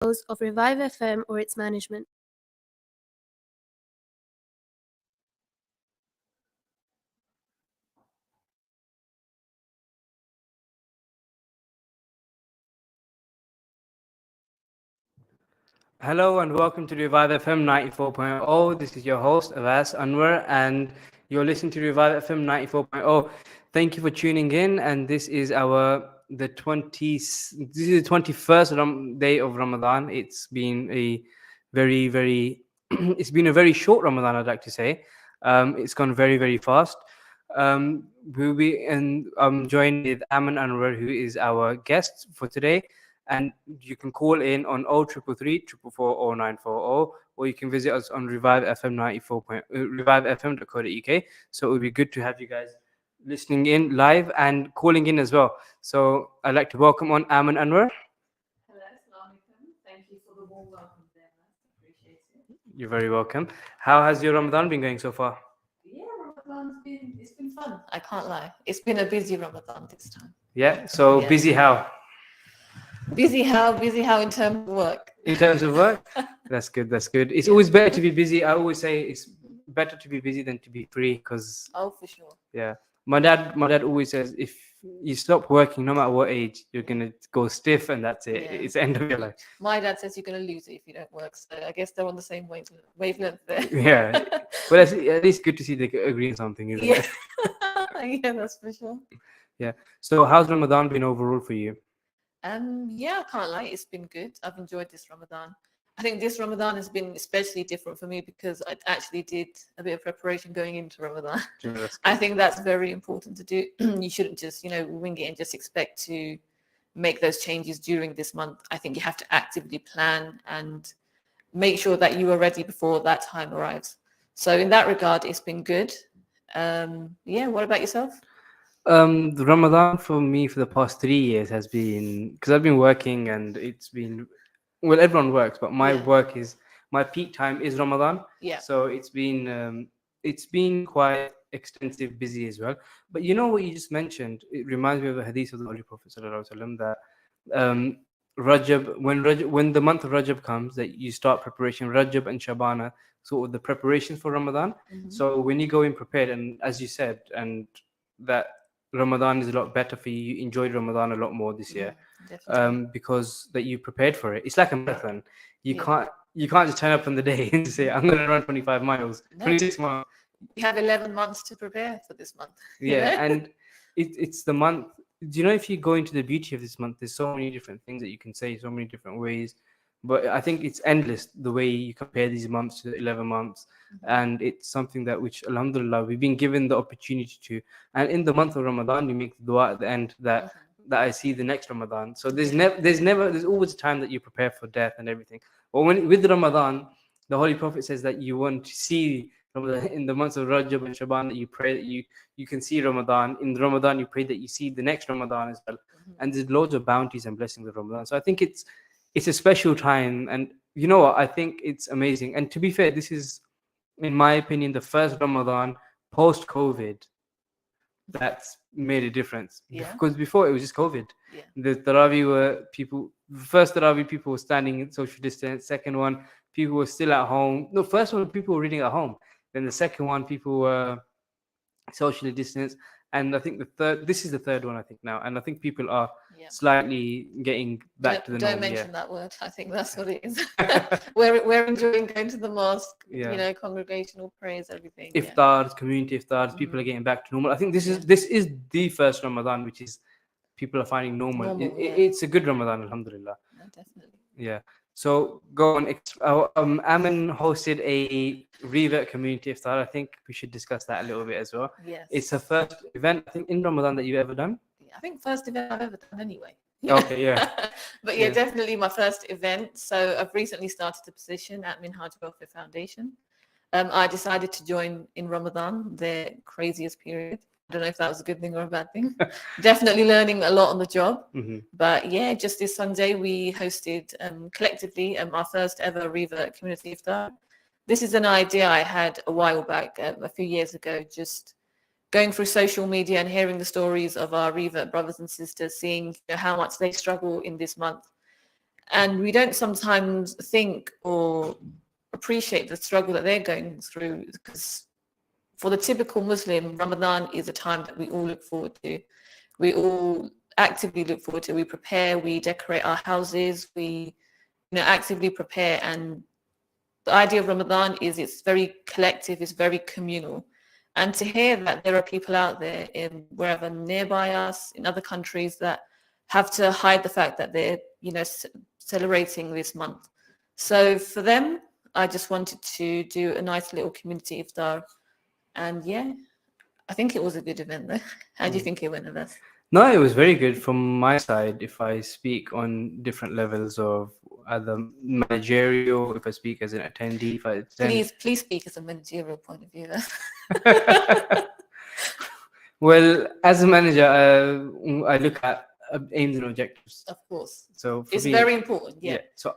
of ReviveFM or its management. Hello and welcome to Revive FM 94.0. This is your host Awais Anwar and you're listening to Revive FM 94.0. Thank you for tuning in, and this is the 21st day of Ramadan. It's been a very it's been a very short Ramadan, I'd like to say. It's gone very fast. I'm joined with Aman Anwar, who is our guest for today. And you can call in on 0333 444 0940, or you can visit us on ReviveFM 94. ReviveFM.co.uk. So it would be good to have you guys listening in live and calling in as well. So I'd like to welcome on Aman Anwar. Hello, Assalamu alaikum. Thank you for the warm welcome there, man. Appreciate it. You're very welcome. How has your Ramadan been going so far? Yeah, it's been fun. I can't lie. It's been a busy Ramadan this time. Yeah. So Yeah. busy how? Busy how in terms of work. In terms of work? That's good. It's always better to be busy. I always say it's better to be busy than to be free, because Oh, for sure. yeah, my dad always says, if you stop working, no matter what age, you're gonna go stiff, and that's it. Yeah. It's the end of your life. My dad says you're going to lose it if you don't work. So I guess they're on the same wavelength there. Yeah, but at least good to see they agree on something, isn't it? Yeah, that's for sure. Yeah. So how's Ramadan been overall for you? Yeah, I can't lie. It's been good. I've enjoyed this Ramadan. I think this Ramadan has been especially different for me because I actually did a bit of preparation going into Ramadan. I think that's very important to do. You shouldn't just, wing it and just expect to make those changes during this month. I think you have to actively plan and make sure that you are ready before that time arrives. So in that regard, it's been good. Yeah, what about yourself? The Ramadan for me for the past 3 years has been, because I've been working, and it's been, well, everyone works, but my peak time is Ramadan. Yeah. So it's been quite extensive, busy as well. But you know what you just mentioned? It reminds me of the hadith of the Holy Prophet Sallallahu Alaihi Wasallam, that when the month of Rajab comes, that you start preparation. Rajab and Shabana, sort of the preparations for Ramadan. Mhm. So when you go in prepared, and as you said, and that Ramadan is a lot better for you. You enjoyed Ramadan a lot more this year, Definitely. because that you prepared for it. It's like a marathon. You Yeah. can't just turn up on the day and say, I'm going to run 25 miles, No. 26 miles. You have 11 months to prepare for this month. Yeah, and it's the month. Do you know, if you go into the beauty of this month, there's so many different things that you can say, so many different ways. But I think it's endless the way you compare these months to the 11 months. And it's something that, which, alhamdulillah, we've been given the opportunity to. And in the month of Ramadan, you make the dua at the end that I see the next Ramadan. So there's always a time that you prepare for death and everything. But with Ramadan, the Holy Prophet says that you want to see Ramadan in the months of Rajab and Shaban, that you pray that you can see Ramadan. In Ramadan, you pray that you see the next Ramadan as well. And there's loads of bounties and blessings of Ramadan. So I think it's a special time, and you know what? I think it's amazing. And to be fair, this is, in my opinion, the first Ramadan post-COVID that's made a difference. Yeah. Because before it was just COVID. Yeah. The first Tarawih, people were standing in social distance. Second one, people were still at home. No, first one, people were reading at home. Then the second one, people were socially distanced. And I think this is the third one, I think, now. And I think people are slightly getting back to the norm. Don't mention that word. I think that's what it is. we're enjoying going to the mosque, congregational prayers, everything. Iftars, community iftars, people are getting back to normal. I think this is the first Ramadan, which is people are finding normal. It's a good Ramadan, alhamdulillah. No, definitely. Yeah. So go on. Aman hosted a Revert community iftar. I think we should discuss that a little bit as well. Yes. It's the first event, I think, in Ramadan that you've ever done. Yeah, I think first event I've ever done anyway. Okay, yeah. But yeah, definitely my first event. So I've recently started a position at Minhaj Welfare Foundation. I decided to join in Ramadan, their craziest period. I don't know if that was a good thing or a bad thing. Definitely learning a lot on the job. But yeah, just this Sunday we hosted collectively our first ever Revert community iftar. This is an idea I had a while back, a few years ago, just going through social media and hearing the stories of our Revert brothers and sisters, seeing how much they struggle in this month. And we don't sometimes think or appreciate the struggle that they're going through, because for the typical Muslim, Ramadan is a time that we all look forward to. We all actively look forward to. We prepare, we decorate our houses, we actively prepare. And the idea of Ramadan is it's very collective, it's very communal. And to hear that there are people out there in wherever nearby us, in other countries, that have to hide the fact that they're, celebrating this month. So for them, I just wanted to do a nice little community iftar. And yeah, I think it was a good event though. How do you think it went, Awais? No, it was very good from my side. If I speak on different levels of either managerial, if I speak as an attendee, if I attend... Please speak as a managerial point of view. Well, as a manager, I look at aims and objectives. Of course. So it's very important. Yeah. So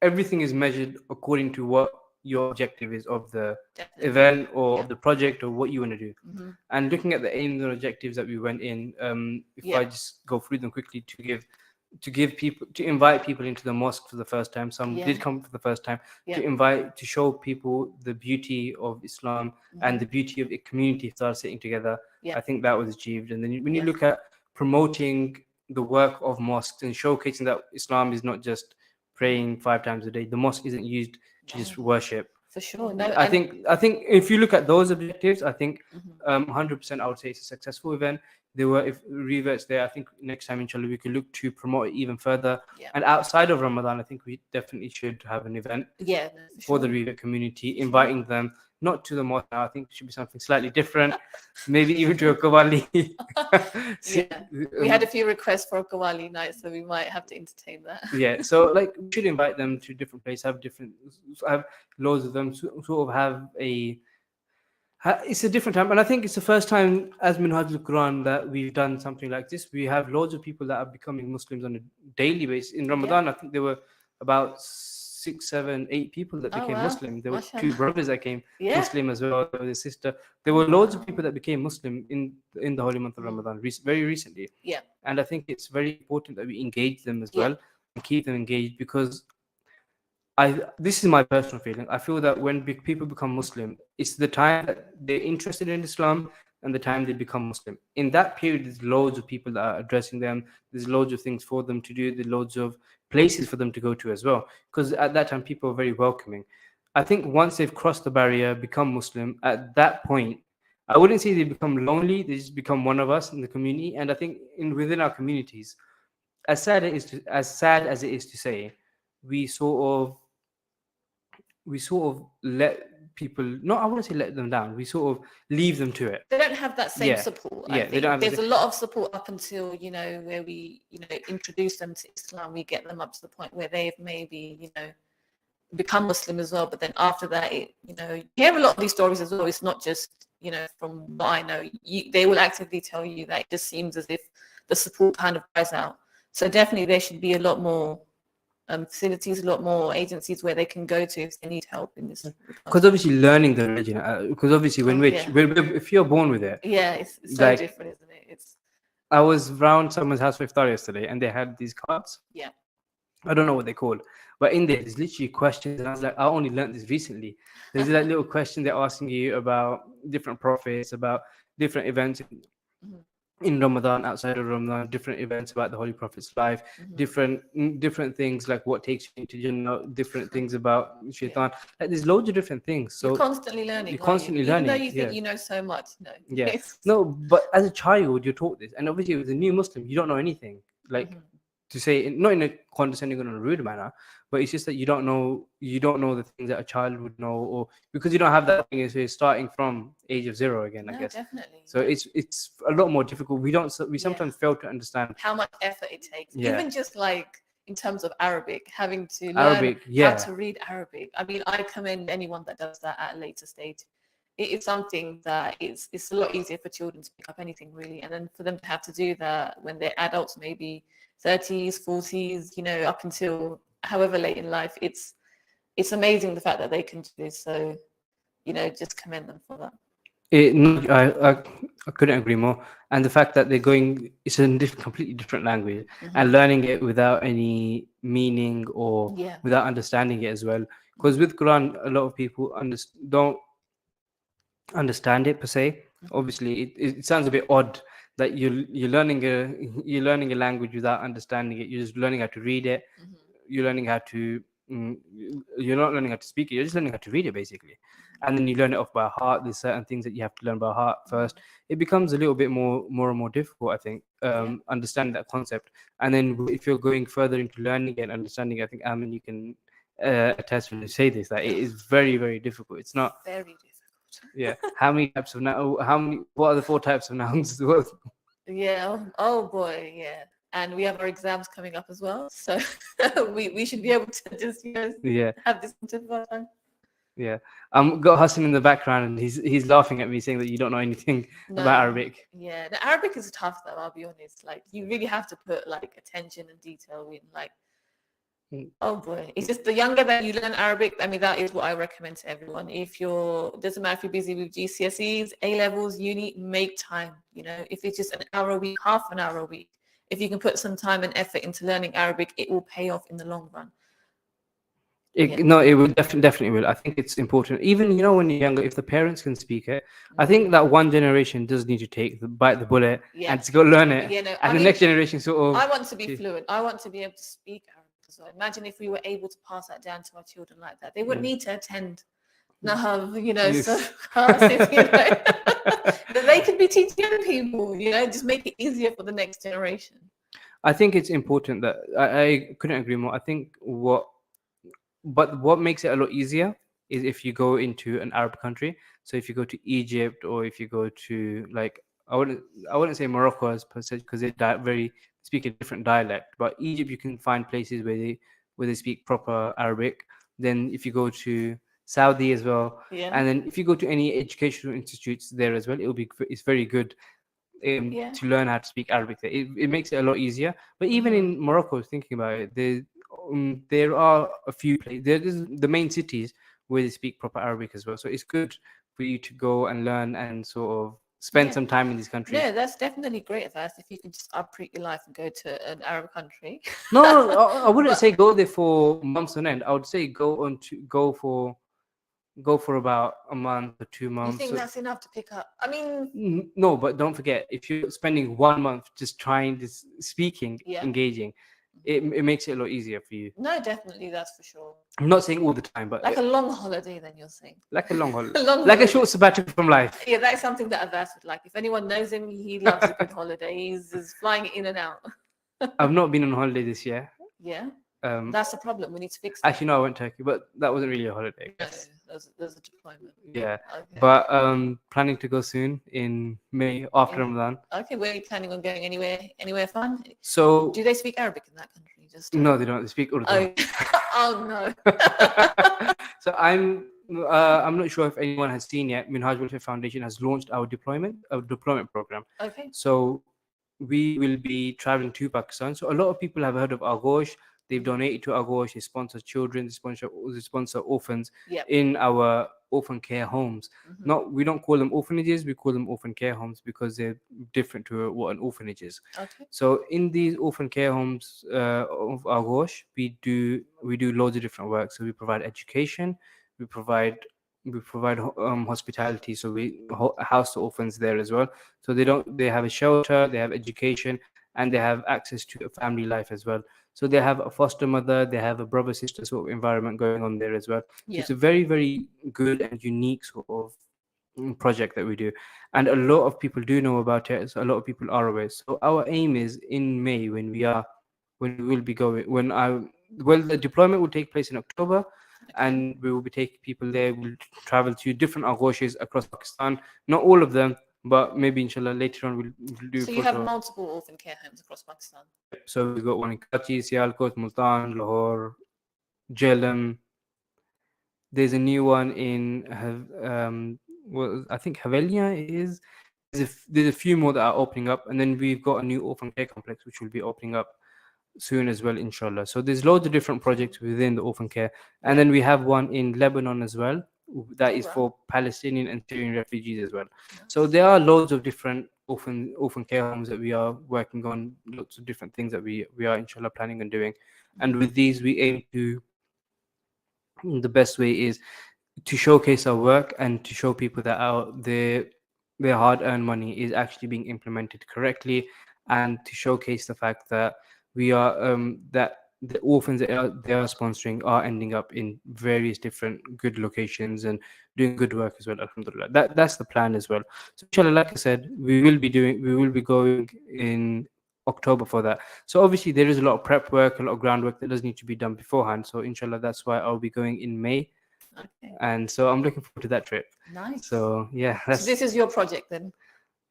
everything is measured according to what your objective is of the event or of the project or what you want to do. Mm-hmm. And looking at the aims and objectives that we went in, if I just go through them quickly, to invite people into the mosque for the first time. Some did come for the first time. To show people the beauty of Islam and the beauty of a community start sitting together. I think that was achieved. And then when you look at promoting the work of mosques and showcasing that Islam is not just praying 5 times a day. The mosque isn't used to just worship. For sure. No, I think if you look at those objectives, I think 100% I would say it's a successful event. There were, if reverts there, I think next time inshallah we could look to promote it even further. And outside of Ramadan, I think we definitely should have an event for the Revert community, inviting them not to the mosque. I think it should be something slightly different, maybe even to a Qawwali. We had a few requests for a Qawwali night, so we might have to entertain that. So like we should invite them to different places, have loads of them, sort of have it's a different time. And I think it's the first time as Minhaj al-Quran that we've done something like this. We have loads of people that are becoming Muslims on a daily basis. In Ramadan, I think there were about 6, 7, 8 people that became Muslim. There were 2 brothers that came Muslim as well. There was a sister. There were loads of people that became Muslim in the holy month of Ramadan very recently. And I think it's very important that we engage them as well and keep them engaged, because this is my personal feeling. I feel that when people become Muslim, it's the time that they're interested in Islam and the time they become Muslim. In that period, there's loads of people that are addressing them. There's loads of things for them to do. There's loads of places for them to go to as well. Because at that time, people are very welcoming. I think once they've crossed the barrier, become Muslim, at that point, I wouldn't say they become lonely. They just become one of us in the community. And I think within our communities, as sad as it is to say, we sort of let people, I wouldn't say let them down, we sort of leave them to it. They don't have that same support. I think they don't have there's a lot of support up until where we introduce them to Islam. We get them up to the point where they've maybe become Muslim as well, but then after that you hear a lot of these stories as well. It's not just from what I know, they will actively tell you that it just seems as if the support kind of dies out. So definitely there should be a lot more facilities, a lot more agencies where they can go to if they need help in this. Because obviously learning the religion, because obviously if you're born with it, it's so different, isn't it? I was around someone's house for Iftar yesterday and they had these cards. I don't know what they're called, but in there's literally questions, and I was like, I only learned this recently. There's that little question they're asking you about different prophets, about different events in Ramadan, outside of Ramadan, different events about the Holy Prophet's life, different things like what takes you into Jannah, different things about Shaitan. Like, there's loads of different things. So you're constantly learning. Even though you think you know so much. No, but as a child, you're taught this, and obviously as a new Muslim, you don't know anything. Like to say, not in a condescending or a rude manner, but it's just that you don't know the things that a child would know, or because you don't have that thing, so you're starting from age of 0 again, I guess. Definitely. So it's a lot more difficult. We sometimes fail to understand how much effort it takes, even just like in terms of Arabic, having to learn how to read Arabic. I mean, I commend anyone that does that at a later stage. It is something that it's a lot easier for children to pick up anything, really, and then for them to have to do that when they're adults, maybe 30s, 40s, up until however late in life, it's amazing the fact that they can do this. So, just commend them for that. No, I couldn't agree more. And the fact that they're going, it's a completely different language, and learning it without any meaning or Yeah. without understanding it as well. Because with Quran, a lot of people don't understand it per se. Obviously, it sounds a bit odd that you're learning a language without understanding it. You're just learning how to read it. You're learning how to mm, you're not learning how to speak it. You're just learning how to read it basically, and then you learn it off by heart. There's certain things that you have to learn by heart first. It becomes a little bit more and more difficult, I think, Yeah. understanding that concept. And then if you're going further into learning it and understanding it, I think, Amin, you can attest when you say this, that it is very difficult. It's not. Very difficult. Yeah. How many types of now? How many? What are the four types of nouns? Yeah. Oh boy. Yeah. And we have our exams coming up as well, so we should be able to just Yeah. have this on tip of our tongue. Yeah. Got Hassan in the background, and he's laughing at me, saying that you don't know anything about Arabic. Yeah, the Arabic is tough though, I'll be honest. Like you really have to put like attention and detail in. Like, oh boy, it's just the younger that you learn Arabic. I mean, that is what I recommend to everyone. If you're, doesn't matter if you're busy with GCSEs, A levels, uni, make time. If it's just an hour a week, half an hour a week, if you can put some time and effort into learning Arabic, it will pay off in the long run. No, it will definitely will. I think it's important. Even when you're younger, if the parents can speak it, I think that one generation does need to bite the bullet and to go learn it, and the next generation sort of. I want to be fluent. I want to be able to speak Arabic as well. Imagine if we were able to pass that down to our children like that. They wouldn't need to attend Yes. so classes, that they could be teaching young people, just make it easier for the next generation. I think it's important that I couldn't agree more. I think what makes it a lot easier is if you go into an Arab country. So if you go to Egypt, or if you go to, like, I wouldn't say Morocco as per se, because they speak a different dialect. But Egypt, you can find places where they speak proper Arabic. Then if you go to Saudi as well, Yeah. and then if you go to any educational institutes there as well, it's very good to learn how to speak Arabic there. It makes it a lot easier. But even in Morocco, thinking about it, there are a few places. There is the main cities where they speak proper Arabic as well. So it's good for you to go and learn and sort of spend some time in these countries. Yeah, that's definitely great advice. If you can just uproot your life and go to an Arab country. No, I wouldn't say go there for months on end. I would say go for about a month or 2 months. You think that's enough to pick up? I mean, no, but don't forget, if you're spending 1 month just trying this speaking, engaging, it makes it a lot easier for you. No, definitely, that's for sure. I'm not saying all the time, but like a long holiday, then you're saying. Like a long holiday. Like a short sabbatical from life. Yeah, that's something that Abbas would like. If anyone knows him, he loves a good holiday. He's flying in and out. I've not been on holiday this year. Yeah. That's the problem. We need to fix it. Actually, no, I went to Turkey, but that wasn't really a holiday. No, there's a deployment. Yeah. Okay. But planning to go soon in May after Ramadan. Okay, where are you planning on going? Anywhere fun? So do they speak Arabic in that country? No, they don't. They speak Urdu. Oh no. So I'm not sure if anyone has seen yet. Minhaj Welfare Foundation has launched our deployment program. Okay. So we will be traveling to Pakistan. So a lot of people have heard of Aghosh. They've donated to Aghosh. They sponsor children. They sponsor orphans in our orphan care homes. We don't call them orphanages. We call them orphan care homes because they're different to what an orphanage is. Okay. So in these orphan care homes of Aghosh, we do loads of different work. So we provide education. We provide hospitality. So we house the orphans there as well. So they have a shelter, they have education, and they have access to a family life as well. So they have a foster mother, they have a brother sister sort of environment going on there as well. So it's a very, very good and unique sort of project that we do, and a lot of people do know about it. So a lot of people are aware. So our aim is in May when we will be going the deployment will take place in October. And we will be taking people there. We'll travel to different Aghoshes across Pakistan. Not all of them, but maybe inshallah later on we'll do. So you have multiple orphan care homes across Pakistan. So we've got one in Karachi, Sialkot, Multan, Lahore, Jhelum. There's a new one in I think Havelia is. There's a few more that are opening up, and then we've got a new orphan care complex which will be opening up soon as well, inshallah. So there's loads of different projects within the orphan care, and then we have one in Lebanon as well, that Oh, is wow. for Palestinian and Syrian refugees as well. So Nice. there are loads of different orphan care homes that we are working on, lots of different things that we are inshallah planning on doing. And with these, we aim to, the best way is to showcase our work and to show people that their hard-earned money is actually being implemented correctly, and to showcase the fact that we are that the orphans that they are sponsoring are ending up in various different good locations and doing good work as well. Alhamdulillah, that's the plan as well. So inshallah, like I said, we will be going in October for that. So obviously there is a lot of prep work, a lot of groundwork that does need to be done beforehand. So inshallah, that's why I'll be going in May, Okay. and so I'm looking forward to that trip. Nice. So yeah, So that's, this is your project then?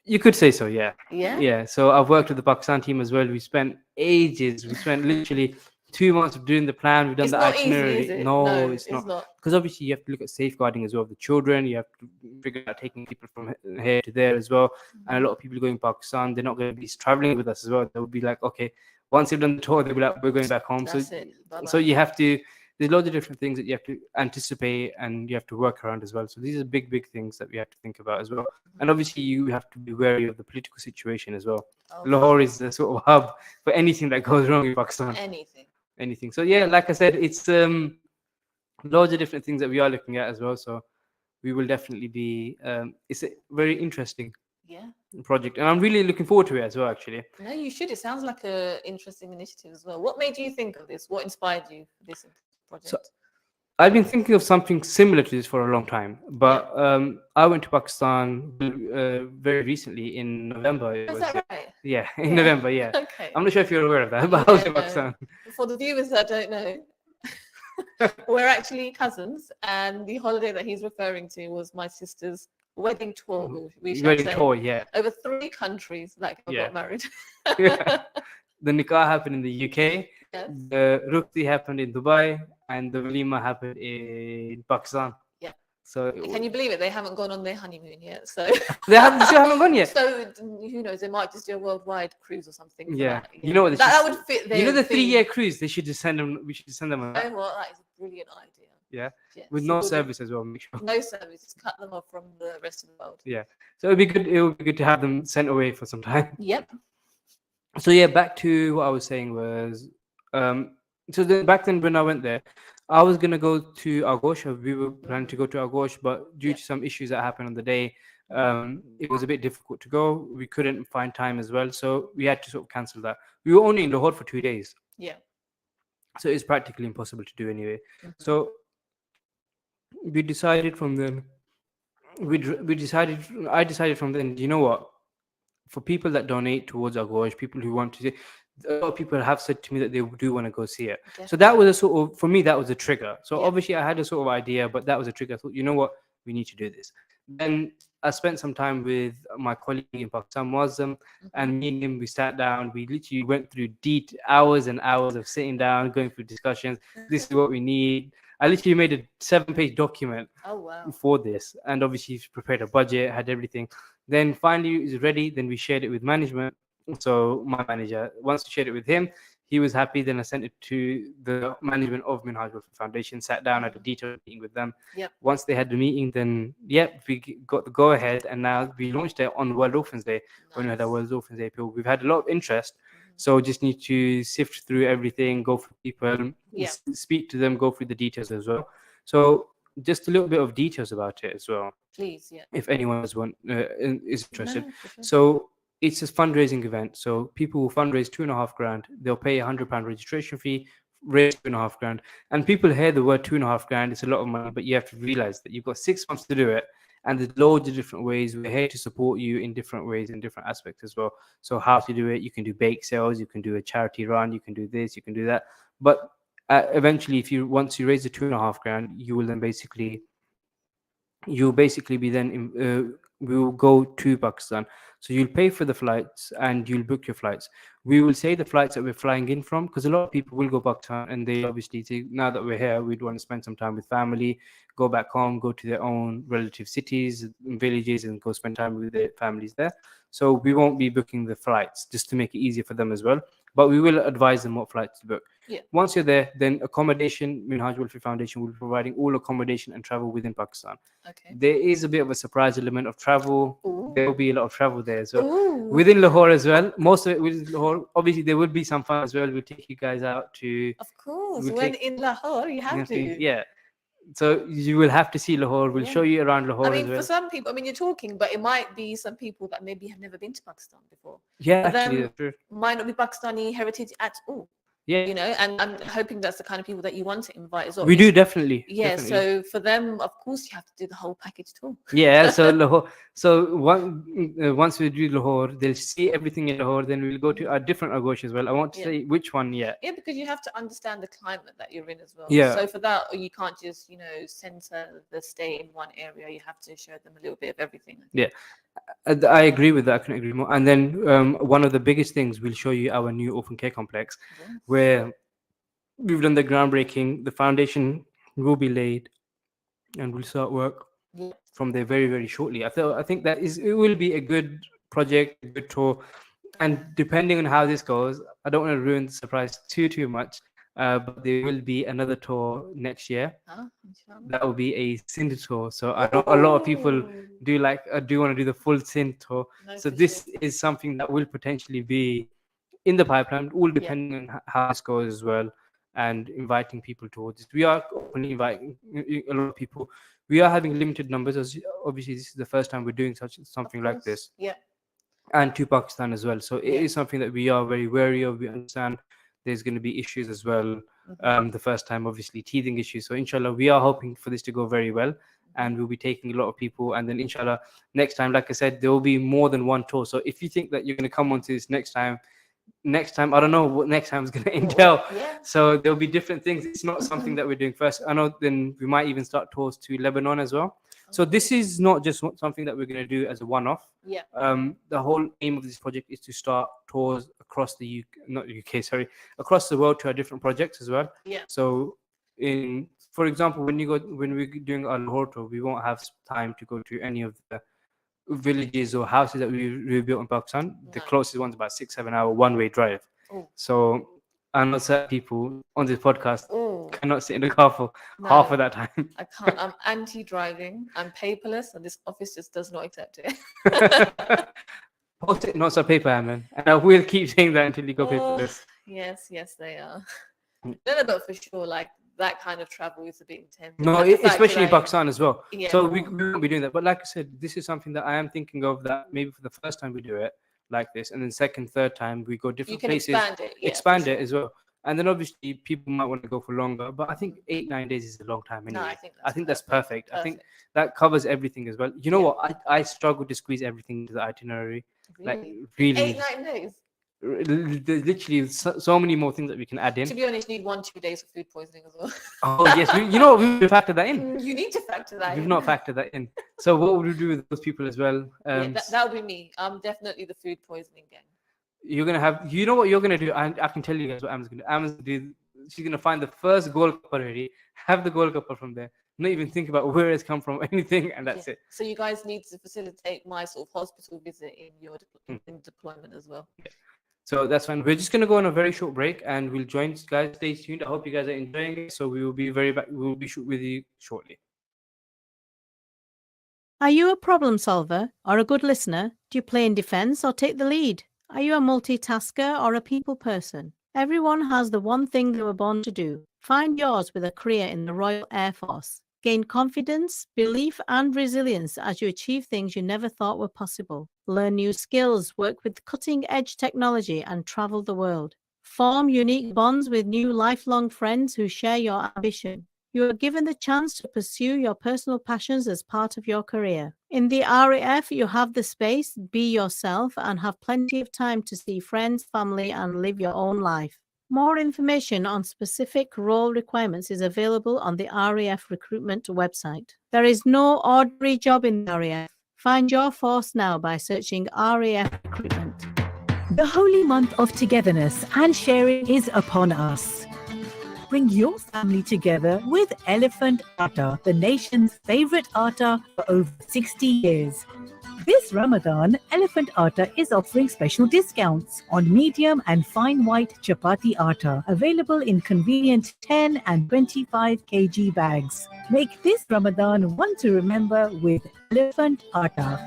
you could say so. Yeah, Yeah. yeah. So I've worked with the Pakistan team as well. We spent ages. We spent literally 2 months of doing the plan. We've done It's the not easy, itinerary. is it? No, No, it's not. not. Because obviously you have to look at safeguarding as well of the children. You have to figure out taking people from here to there as well. And a lot of people going to Pakistan, they're not going to be traveling with us as well. They'll be like, okay, once you've done the tour, they'll be like, we're going back home. That's so it. Bye-bye. so you have to, there's loads of different things that you have to anticipate and you have to work around as well. So these are big things that we have to think about as well. And obviously you have to be wary of the political situation as well. Oh, Lahore is the sort of hub for anything that goes wrong in Pakistan. anything. So yeah, like I said, it's loads of different things that we are looking at as well. So we will definitely be it's a very interesting Yeah. project, and I'm really looking forward to it as well, actually. No, you should. It sounds like a interesting initiative as well. What made you think of this? What inspired you for this project? So I've been thinking of something similar to this for a long time, but I went to Pakistan very recently in November. Is that right? Yeah, in November. Yeah, Okay. I'm not sure if you're aware of that, but I was in Pakistan. For the viewers that don't know, we're actually cousins, and the holiday that he's referring to was my sister's wedding tour. We shall Wedding say. tour, yeah. Over 3 countries, like I Yeah. got married. The nikah happened in the UK. Yes. The rukhti happened in Dubai, and the walima happened in Pakistan. Yeah. So Can you believe it? They haven't gone on their honeymoon yet. So still haven't gone yet. So who knows? They might just do a worldwide cruise or something. for Yeah. that, You know what? That would fit their You know the theme. 3-year cruise. They should just send them. We should just send them on that. Oh, well, that is a brilliant idea. Yeah. Yes. With no We'll do- service as well. Make sure. No service. Just cut them off from the rest of the world. Yeah. So it'd be good. It would be good to have them sent away for some time. Yep. So yeah, back to what I was saying was, so then back then when I went there, I was gonna go to Agosh. We were planning to go to Agosh, but due Yeah. to some issues that happened on the day, it was a bit difficult to go. We couldn't find time as well, so we had to sort of cancel that. We were only in Lahore for 2 days, Yeah. so it's practically impossible to do anyway. Mhm. So we decided from then. We decided. I decided from then. You know what? For people that donate towards Agosh, people who want to, a lot of people have said to me that they do want to go see it. So that was a sort of, for me, that was a trigger. So Yeah. obviously I had a sort of idea, but that was a trigger. I thought, you know what, we need to do this. Then I spent some time with my colleague in Pakistan, Muazzam, and me and him, we sat down. We literally went through hours and hours of sitting down, going through discussions. This is what we need. I literally made a 7-page document Oh wow. for this, and obviously prepared a budget, had everything. Then finally it was ready. Then we shared it with management. So my manager, once we shared it with him, he was happy. Then I sent it to the management of Minhaj Welfare Foundation, sat down, had a detailed meeting with them. Yep. Once they had the meeting, then we got the go ahead, and now we launched it on World Orphans Day. When we had our Nice. World Orphans Day, we've had a lot of interest. So just need to sift through everything, go through people, Yeah. speak to them, go through the details as well. So just a little bit of details about it as well, Please, yeah. if anyone is interested. No, for sure. So it's a fundraising event. So people will fundraise £2,500. They'll pay £100 registration fee, raise £2,500. And people hear the word £2,500. It's a lot of money, but you have to realize that you've got 6 months to do it. And there's loads of different ways. We're here to support you in different ways, in different aspects as well. So how to do it? You can do bake sales. You can do a charity run. You can do this. You can do that. But eventually, once you raise the £2,500, you will then basically be then we will go to Pakistan. So you'll pay for the flights and you'll book your flights. We will say the flights that we're flying in from, because a lot of people will go Pakistan and they obviously say, now that we're here, we'd want to spend some time with family, go back home, go to their own relative cities, villages, and go spend time with their families there. So we won't be booking the flights just to make it easier for them as well. but we will advise them what flights to book. Yeah. Once you're there, then accommodation, Minhaj Welfare Foundation will be providing all accommodation and travel within Pakistan. Okay. There is a bit of a surprise element of travel. Ooh. There will be a lot of travel there as well. Ooh. Within Lahore as well. Most of it within Lahore. Obviously, there will be some fun as well. We'll take you guys out to... Of course. We'll When take- in Lahore, you have to. Yeah. So you will have to see Lahore. We'll Yeah. show you around Lahore I mean, as well. for some people, I mean, you're talking, but it might be some people that maybe have never been to Pakistan before. Yeah, For actually, them, that's true. might not be Pakistani heritage at all. Yeah, You know, and I'm hoping that's the kind of people that you want to invite as well. we do definitely. Yeah, definitely. so for them, of course, you have to do the whole package tour. Yeah, so Lahore. So once we do Lahore, they'll see everything in Lahore. Then we'll go to a different Agosh as well. I won't Yeah. say which one yet. Yeah, because you have to understand the climate that you're in as well. Yeah. So for that, you can't just, center the stay in one area. You have to show them a little bit of everything. Yeah, I agree with that. I couldn't agree more. And then one of the biggest things, we'll show you our new open care complex, Yes. where we've done the groundbreaking. The foundation will be laid, and we'll start work Yeah. from there very, very shortly. I think it will be a good project, a good tour. And depending on how this goes, I don't want to ruin the surprise too much. But there will be another tour next year. Huh? Inshallah. That will be a Sindh tour. So I know a lot of people Ooh. do want to do the full Sindh tour. No, So for this sure. is something that will potentially be in the pipeline, all Yeah. depending on how this goes as well, and inviting people towards this. We are openly inviting a lot of people. We are having limited numbers, as obviously this is the first time we're doing something Of like course. this, Yeah. and to Pakistan as well. So it Yeah. is something that we are very wary of. We understand there's going to be issues as well. Mhm. The first time, obviously, teething issues. So inshallah, we are hoping for this to go very well, and we'll be taking a lot of people. And then inshallah, next time, like I said, there will be more than one tour. So if you think that you're going to come onto this next time, I don't know what next time is going to entail. Yeah. So there'll be different things. It's not something that we're doing first. I know then we might even start tours to Lebanon as well. So this is not just something that we're going to do as a one-off. Yeah. The whole aim of this project is to start tours across the UK, not UK, sorry, across the world to our different projects as well. Yeah. So, for example, when we're doing our Lahore tour, we won't have time to go to any of the villages or houses that we built in Pakistan. The No. closest one's about 6-7 hour one-way drive. Oh. So I know certain people on this podcast Oh. cannot sit in the car for No. half of that time. I can't. I'm anti-driving. I'm paperless, and this office just does not accept it. Post-it notes on paper, man. And I will keep saying that until you go Oh, paperless. yes, they are. No, but for sure, like that kind of travel is a bit intense. No, Like the fact especially in that I- Pakistan as well. Yeah. So we won't be doing that. But like I said, this is something that I am thinking of, that maybe for the first time we do it like this, and then second, third time we go You different can places, expand it. Yeah, for expand sure. it as well. And then obviously people might want to go for longer, but I think 8-9 days is a long time anyway. No, I think that's perfect. I think Perfect. that covers everything as well. You know Yeah. what? I struggle to squeeze everything into the itinerary. Like Really? really, 8-9 days. there's literally so many more things that we can add To in. be honest, you need 1-2 days for food poisoning as well. Oh yes, you know what? We will factor that in. You need to factor that We've in. not factored that in. So what would we do with those people as well? Yeah, that would be me. I'm definitely the food poisoning gang. You're gonna have, you know what you're gonna do? I can tell you guys what Am's gonna do. Am's gonna do. She's gonna find the first goal cup already, have the goal cup from there, not even think about where it's come from, anything, and that's Yeah. it. So you guys need to facilitate my sort of hospital visit in your Hmm. in deployment as well. So that's fine. We're just gonna go on a very short break, and we'll join you guys. Stay tuned. I hope you guys are enjoying it. So we will be we'll be with you shortly. Are you a problem solver or a good listener? Do you play in defense or take the lead? Are you a multitasker or a people person? Everyone has the one thing they were born to do. Find yours with a career in the Royal Air Force. Gain confidence, belief, and resilience as you achieve things you never thought were possible. Learn new skills, work with cutting-edge technology, and travel the world. Form unique bonds with new lifelong friends who share your ambition. You are given the chance to pursue your personal passions as part of your career. In the RAF, you have the space, be yourself, and have plenty of time to see friends, family, and live your own life. More information on specific role requirements is available on the RAF recruitment website. There is no ordinary job in the RAF. Find your force now by searching RAF recruitment. The holy month of togetherness and sharing is upon us. Bring your family together with Elephant Atta, the nation's favorite atta for over 60 years. This Ramadan, Elephant Atta is offering special discounts on medium and fine white chapati atta, available in convenient 10 and 25 kg bags. Make this Ramadan one to remember with Elephant Atta.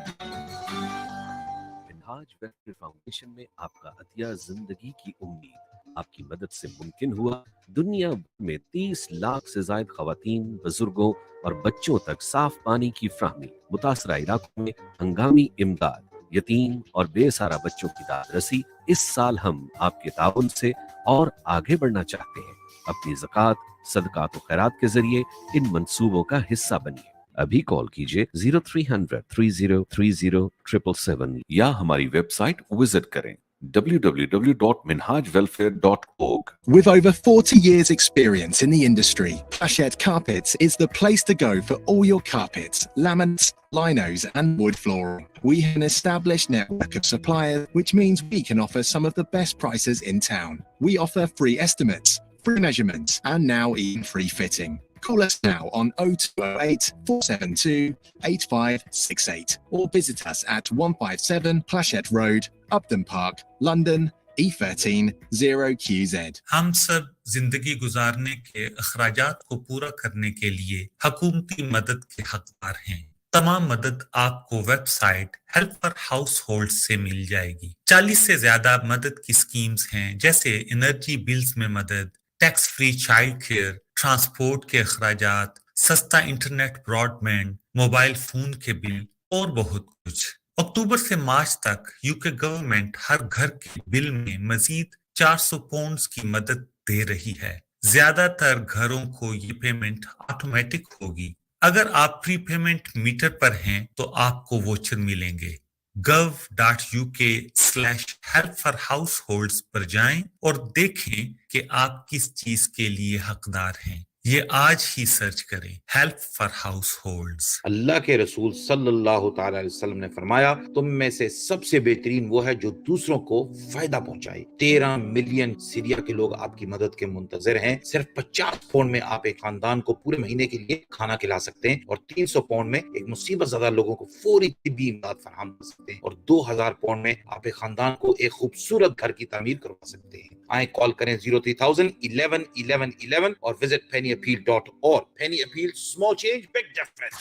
Minhaj welfare foundation में आपका अतिया जिंदगी की उम्मीद आपकी मदद से मुमकिन हुआ। दुनिया भर में 30 लाख से ज्यादा खवातीन, बुजुर्गों और बच्चों तक साफ पानी की फ्राहमी, मुतासरा इलाकों में हंगामी इमदाद, यतीम और बेसहारा बच्चों की दादरसी। इस साल हम आपके ताउन से और आगे बढ़ना चाहते हैं। अपनी ज़कात, सदकात और खैरात के जरिए इन मंसूबों का हिस्सा बनिए। अभी कॉल कीजिए 0300 3030 777 या हमारी वेबसाइट विजिट करें www.minhajwelfare.org. With over 40 years experience in the industry, Plashet Carpets is the place to go for all your carpets, laminates, linos and wood flooring. We have an established network of suppliers, which means we can offer some of the best prices in town. We offer free estimates, free measurements and now even free fitting. Call us now on 0208 472 8568 or visit us at 157 Plashette Road, Upton Park, London, E13 0QZ. हम सब जिंदगी गुजारने के अखराजात को पूरा करने के लिए हुकूमती मदद के हकदार हैं। तमाम मदद आपको website help for house hold से मिल जाएगी। 40 से ज्यादा मदद की स्कीम्स हैं, जैसे एनर्जी बिल्स में मदद, tax free child care, transport के अखराजात, सस्ता इंटरनेट ब्रॉडबैंड, मोबाइल फोन के बिल और बहुत कुछ। अक्टूबर से मार्च तक यूके गवर्नमेंट हर घर के बिल में मजीद 400 पाउंड्स की मदद दे रही है। ज्यादातर घरों को ये पेमेंट ऑटोमेटिक होगी। अगर आप प्री पेमेंट मीटर पर हैं तो आपको वोचर मिलेंगे। gov.uk/help-for-households पर जाएं और देखें कि आप किस चीज के लिए हकदार हैं। ये आज ही सर्च करें, हेल्प फॉर हाउस होल्ड्स। अल्लाह के रसूल सल्लल्लाहु ताला अलैहि वसल्लम ने फरमाया, तुम में से सबसे बेहतरीन वो है जो दूसरों को फायदा पहुंचाए। 13 मिलियन सीरिया के लोग आपकी मदद के मुंतजर हैं। सिर्फ 50 पाउंड में आप एक खानदान को पूरे महीने के लिए खाना खिला सकते हैं और 300 पाउंड में एक मुसीबत ज़दा लोगों को फौरी तिब्बी इमदाद फराहम कर सकते हैं और 2000 पाउंड में आप एक खानदान को एक खूबसूरत घर की तामीर करवा सकते हैं। आए कॉल करें 03,000 11 11 11 और visit pennyappeal.org. Penny Appeal, small change, big difference.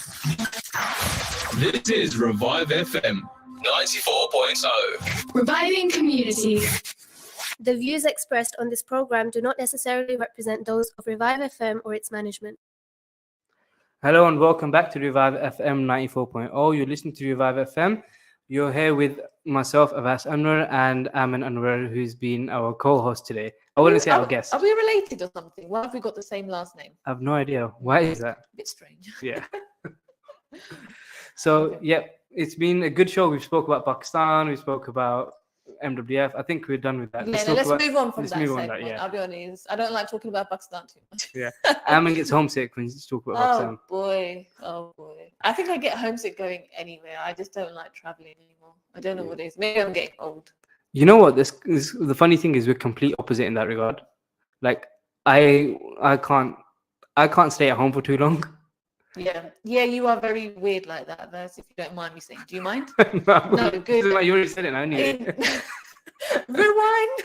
This is Revive FM 94.0. Reviving communities. The views expressed on this program do not necessarily represent those of Revive FM or its management. Hello and welcome back to Revive FM 94.0. You're listening to Revive FM. You're here with myself, Awais Anwar, and Amin Anwar, who's been our co-host today. I wouldn't say our guest. Are we related or something? Why have we got the same last name? I have no idea. Why is that? A bit strange. Yeah. So, yeah, it's been a good show. We spoke about Pakistan. We spoke about MWF. I think we're done with that. Yeah, let's move on from that segment. Yeah. I'll be honest. I don't like talking about Pakistan too much. Yeah. Amin gets homesick when you talk about Pakistan. Oh boy. I think I get homesick going anywhere. I just don't like traveling anymore. I don't know what it is. Maybe I'm getting old. You know what? The funny thing is we're complete opposite in that regard. Like I can't stay at home for too long. Yeah, you are very weird like that. That's if you don't mind me saying. Do you mind? No, good. You already said it. I knew it. Rewind.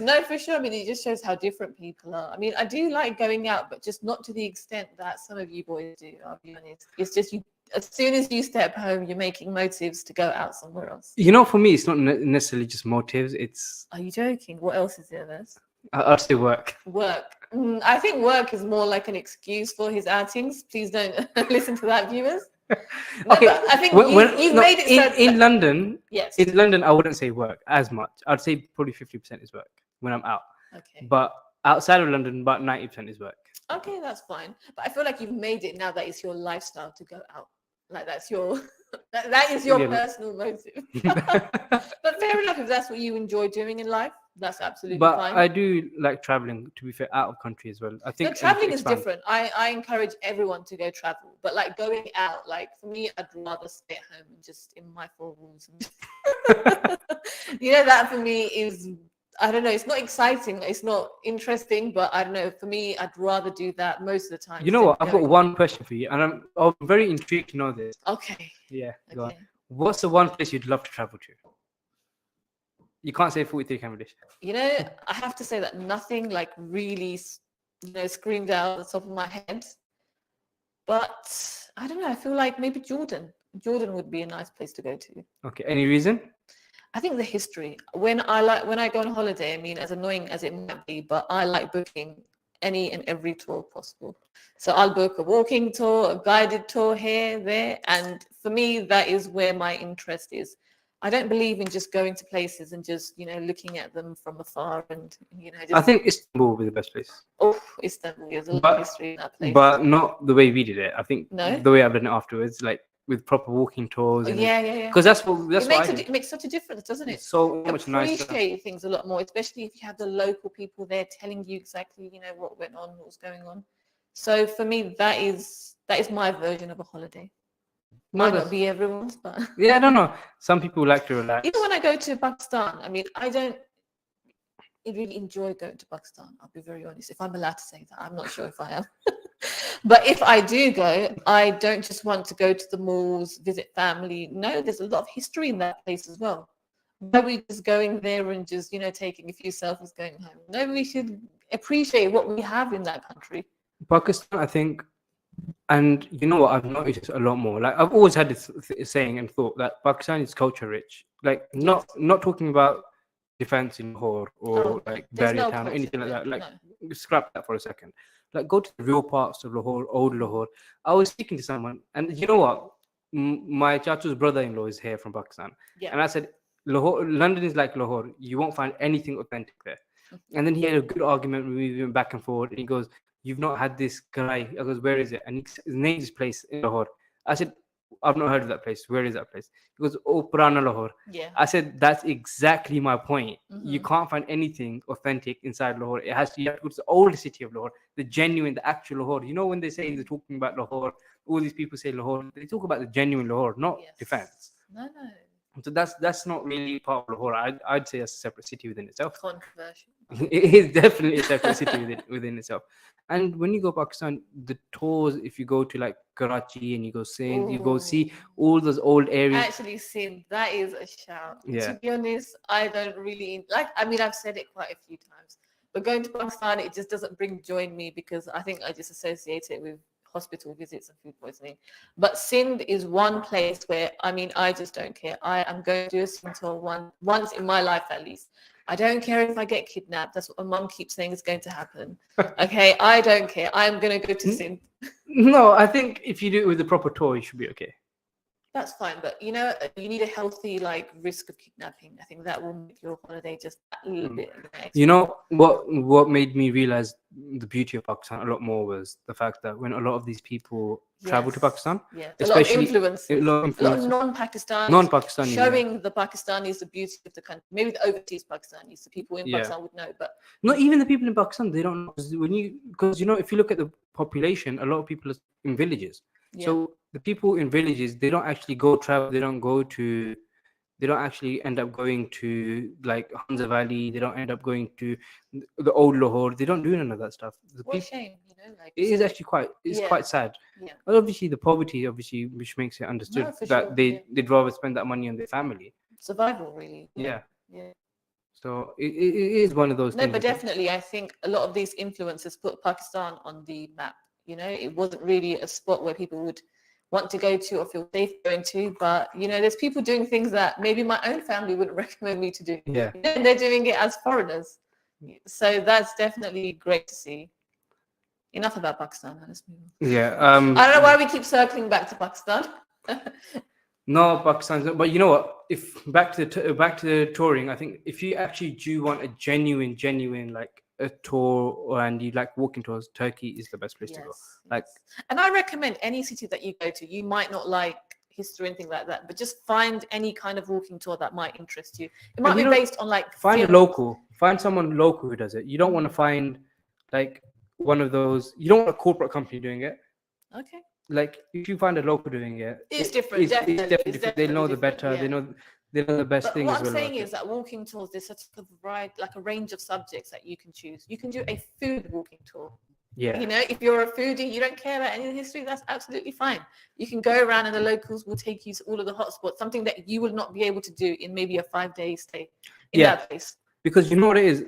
No, for sure. I mean, it just shows how different people are. I mean, I do like going out, but just not to the extent that some of you boys do. I'll be honest. It's just you. As soon as you step home, you're making motives to go out somewhere else. You know, for me, it's not necessarily just motives. It's. Are you joking? What else is there? I'll say work. Work. I think work is more like an excuse for his outings. Please don't listen to that, viewers. No, okay, I think you've made it in London. Yes. In London, I wouldn't say work as much. I'd say probably 50% is work when I'm out. Okay. But outside of London, about 90% is work. Okay, that's fine. But I feel like you've made it now that it's your lifestyle to go out. Like that's your that is your personal motive. But fair enough, if that's what you enjoy doing in life, that's absolutely fine. But I do like traveling, to be fair, out of country as well. I think traveling is different. I encourage everyone to go travel, but like going out, like for me, I'd rather stay at home and just in my four walls. You know, that for me is, I don't know, it's not exciting, it's not interesting, but I don't know, for me, I'd rather do that most of the time. You know what? I've got one question for you, and I'm very intrigued to know this. Okay. Yeah, go on. What's the one place you'd love to travel to? You can't say 43 Cavendish. You know, I have to say that nothing like really, screamed out at the top of my head. But I don't know. I feel like maybe Jordan. Jordan would be a nice place to go to. Okay, any reason? I think the history. When I go on holiday, I mean, as annoying as it might be, but I like booking any and every tour possible. So I'll book a walking tour, a guided tour here, there, and for me, that is where my interest is. I don't believe in just going to places and just looking at them from afar and just, I think Istanbul would be the best place. oh, Istanbul, there's a lot of history in that place. But not the way we did it. I think No? the way I've done it afterwards, like with proper walking tours. Oh, And yeah. Because that's what I did. It makes such a difference, doesn't it? It's so much nicer. Appreciate things a lot more, especially if you have the local people there telling you exactly, what went on, what was going on. So for me, that is my version of a holiday. Might not be everyone's, but yeah, I don't know. Some people like to relax. even when I go to Pakistan, I mean, I don't really enjoy going to Pakistan. I'll be very honest. If I'm allowed to say that, I'm not sure if I am. But if I do go, I don't just want to go to the malls, visit family. No, there's a lot of history in that place as well. Why are we just going there and just, taking a few selfies going home? No, we should appreciate what we have in that country. Pakistan, I think, and you know what, I've noticed a lot more. Like I've always had this saying and thought that Pakistan is culture rich. Like not talking about defense in Lahore or like barrier town or anything like that. Like scrap that for a second. Like go to the real parts of Lahore, old Lahore. I was speaking to someone, and you know what, my chachu's brother-in-law is here from Pakistan, and I said, London is like Lahore. You won't find anything authentic there. And then he had a good argument with me, back and forth. And he goes, "You've not had this guy." I goes, "Where is it?" And he named this place in Lahore. I said, "I've not heard of that place. Where is that place?" He goes, "Oh, Purana Lahore." Yeah. I said, "That's exactly my point. You can't find anything authentic inside Lahore. You have to go to the old city of Lahore, the genuine, the actual Lahore. You know, when they say they're talking about Lahore, all these people say Lahore, they talk about the genuine Lahore, not defense. No. So that's not really part of Lahore. I'd say it's a separate city within itself. Controversial. It is definitely a separate city within itself. And when you go Pakistan, the tours, if you go to like Karachi and you go Sindh, you go see all those old areas. Actually, Sindh, that is a shout. Yeah. To be honest, I don't really like. I mean, I've said it quite a few times, but going to Pakistan, it just doesn't bring joy in me because I think I just associate it with hospital visits and food poisoning. But Sindh is one place where, I mean, I just don't care. I am going to do a Sindh tour once in my life at least. I don't care if I get kidnapped. That's what my mum keeps saying is going to happen. Okay, I don't care. I'm going to go to Sindh. No, I think if you do it with the proper tour, you should be okay. That's fine, but you need a healthy risk of kidnapping. I think that will make your holiday just a little bit extra. You know what made me realize the beauty of Pakistan a lot more was the fact that when a lot of these people travel to Pakistan, especially a lot of non-Pakistanis showing the Pakistanis the beauty of the country. Maybe the overseas Pakistanis, the people in Pakistan would know, but not even the people in Pakistan, they don't know. Because if you look at the population, a lot of people are in villages. So the people in villages, they don't actually go travel. They don't actually end up going to like Hamza Valley. They don't end up going to the old Lahore. They don't do none of that stuff. What a shame, it is actually quite sad. Yeah. But obviously the poverty, which makes it understood that they'd rather spend that money on their family. Survival, really. Yeah. So it is one of those things. No, but definitely, I think a lot of these influencers put Pakistan on the map. It wasn't really a spot where people would want to go to or feel safe going to, but there's people doing things that maybe my own family wouldn't recommend me to do. Yeah. And they're doing it as foreigners. So that's definitely great to see. Enough about Pakistan. Let's move on. Yeah. I don't know why we keep circling back to Pakistan. No, Pakistan. But you know what? If back to the touring, I think if you actually do want a genuine like a tour and you like walking tours, Turkey is the best place to go. And I recommend any city that you go to. You might not like history or anything like that, but just find any kind of walking tour that might interest you. It might be based on find someone local who does it. You don't want to find like one of those. You don't want a corporate company doing it. Okay. Like if you find a local doing it, it's different. It's definitely different. They know the better. Yeah. They know the best thing. What I'm saying is that walking tours, there's such a variety, like a range of subjects that you can choose. You can do a food walking tour. Yeah. You know, if you're a foodie, you don't care about any of the history, that's absolutely fine. You can go around and the locals will take you to all of the hotspots, something that you will not be able to do in maybe a 5-day stay in Yeah. that place. Because you know what it is,